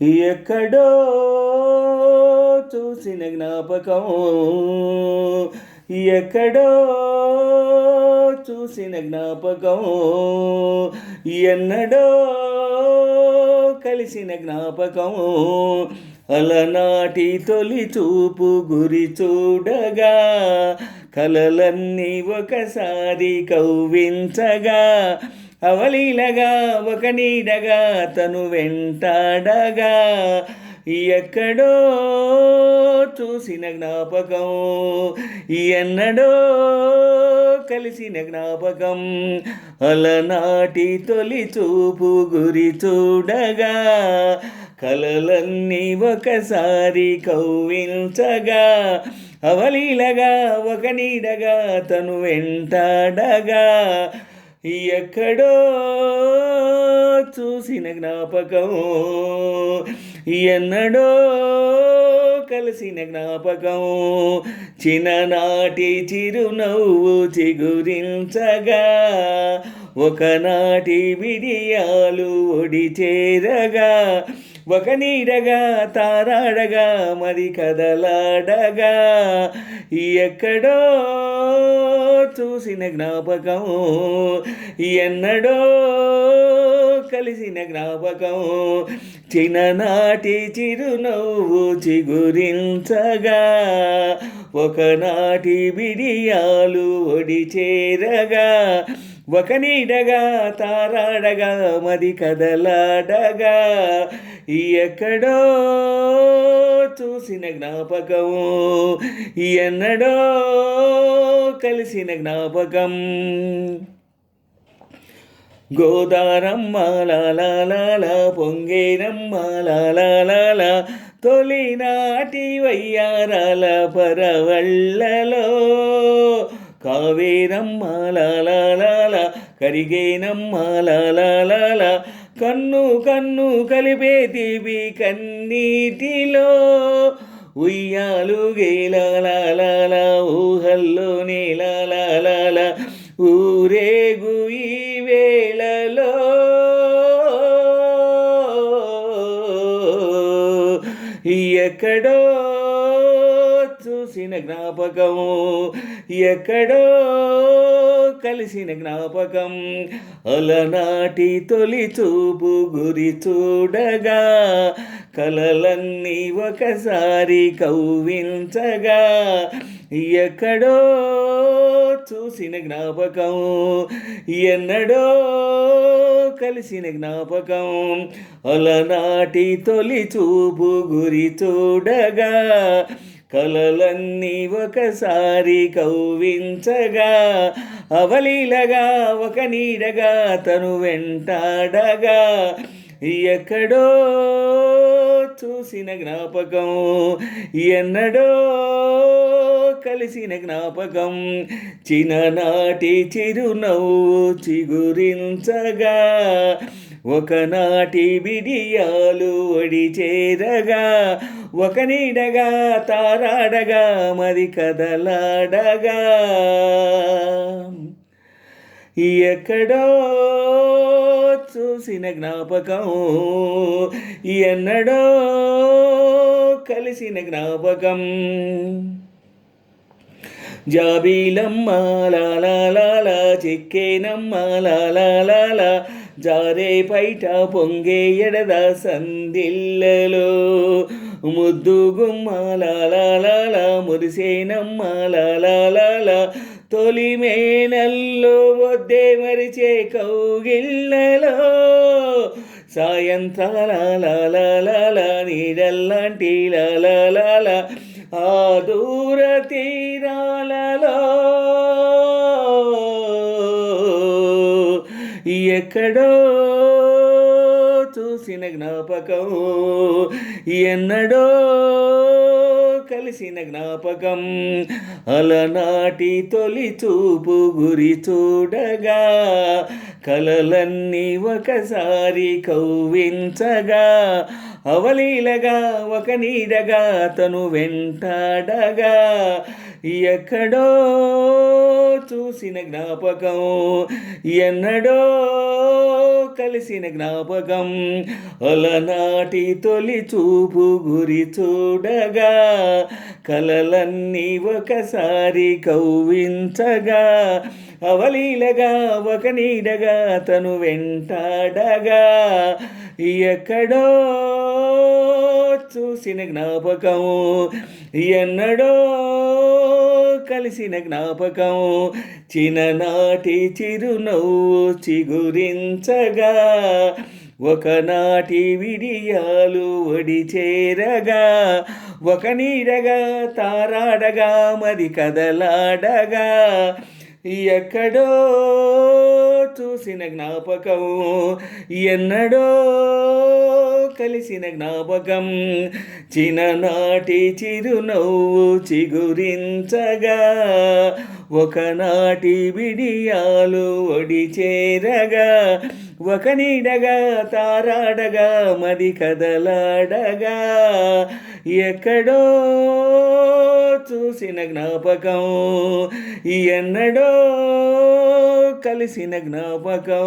ఎక్కడో చూసిన జ్ఞాపకం, ఎక్కడో చూసిన జ్ఞాపకం, ఎన్నడో కలిసిన జ్ఞాపకం. అలనాటి తొలి చూపు గురి చూడగా కలలన్నీ ఒకసారి కవ్వించగా, అవలీలగా ఒక నీడగా తను వెంటాడగా, ఎక్కడో చూసిన జ్ఞాపకం, ఎన్నడో కలిసిన జ్ఞాపకం. అలనాటి తొలి చూపు గురి చూడగా కలలన్నీ ఒకసారి కవ్వించగా, అవలీలగా ఒక నీడగా తను వెంటాడగా, ఎక్కడో చూసిన జ్ఞాపకం, ఎన్నడో కలిసిన జ్ఞాపకం. చిన్ననాటి చిరునవ్వు చిగురించగా, ఒకనాటి విడియాలు ఒడి చేరగా, ఒక నీడగా తారాడగా మరి కదలాడగా, ఎక్కడో చూసిన జ్ఞాపకం, ఎన్నడో కలిసిన జ్ఞాపకం. చిన్ననాటి చిరునవ్వు చిగురించగా, ఒకనాటి బిడియాలు ఒడి చేరగా, ఒక నీడగా తారాడగా మది కదలాడగా, ఎక్కడో చూసిన జ్ఞాపకం, ఎన్నడో కలిసిన జ్ఞాపకం. గోదారమ్మ లాలాల పొంగేరమ్మ లాలాల, తొలినాటి వయ్యారాల పరవళ్ళలో కావేరమ్మ లాలాల కరిగేనమ్మ లాలాల, కన్ను కన్ను కలిపే తీపి కన్నీటిలో ఉయ్యాలు గేలాల ఊహల్లో నేలాల ఊరేగు ఈ వేళలో, ఎక్కడో చూసిన జ్ఞాపకం, ఎక్కడో కలిసిన జ్ఞాపకం. అలనాటి తొలి చూపు గురి చూడగా కలలన్నీ ఒకసారి కవ్వించగా, ఎక్కడో చూసిన జ్ఞాపకం, ఎన్నడో కలిసిన జ్ఞాపకం. అలనాటి తొలి చూపు గురి చూడగా కలలన్నీ ఒకసారి కవ్వించగా, అవలీలగా ఒక నీడగా తను వెంటాడగా, ఎక్కడో చూసిన జ్ఞాపకం, ఎన్నడో కలిసిన జ్ఞాపకం. చిన్ననాటి చిరునవ్వు చిగురించగా, ఒకనాటి బిడియాలు ఒడి చేరగా, ఒక నీడగా తారాడగా మరి కదలాడగా, ఎక్కడో చూసిన జ్ఞాపకం, ఎన్నడో కలిసిన జ్ఞాపకం. జాబీలమ్మ లాలాల చిక్కేనమ్మ లాలాల, జారే పైట పొంగే ఎడద సందిల్లలో ముద్దు గుమ్మ లాలాల మురిసేనమ్మ లాలాల, తొలి మేనల్లో వద్దే మరిచే కౌగిళ్ళలో సాయంత్రాల లాలాల నీడల్లాంటి లాలాల, ఆ దూర తీరాలలో ఎక్కడో చూసిన జ్ఞాపకం, ఎన్నడో కలిసిన జ్ఞాపకం. అలనాటి తొలి చూపు గురి చూడగా కలలన్నీ ఒకసారి కవ్వించగా, అవలీలగా ఒక నీడగా తను వెంటాడగా, ఎక్కడో చూసిన జ్ఞాపకం, ఎన్నడో కలిసిన జ్ఞాపకం, అలనాటి తొలి చూపు గురి చూడగా, కలలన్నీ ఒకసారి కవ్వించగా, అవలీలగా ఒక నీడగా తను వెంటాడగా, ఎక్కడో చూసిన జ్ఞాపకం, ఎన్నడో కలిసిన జ్ఞాపకం, చిన్ననాటి చిరునవ్వు చిగురించగా, ఒకనాటి విడియాలు ఒడి చేరగా, ఒక నీడగా తారాడగా మది కదలాడగా, ఎక్కడో చూసిన జ్ఞాపకం, ఎన్నడో కలిసిన జ్ఞాపకం, చిన్ననాటి చిరునవ్వు చిగురించగా, ఒకనాటి విడియాలు ఒడి చేరగా, ఒక నీడగా తారాడగా మది కదలాడగా, ఎక్కడో చూసిన జ్ఞాపకం, ఎన్నడో కలిసిన జ్ఞాపకం.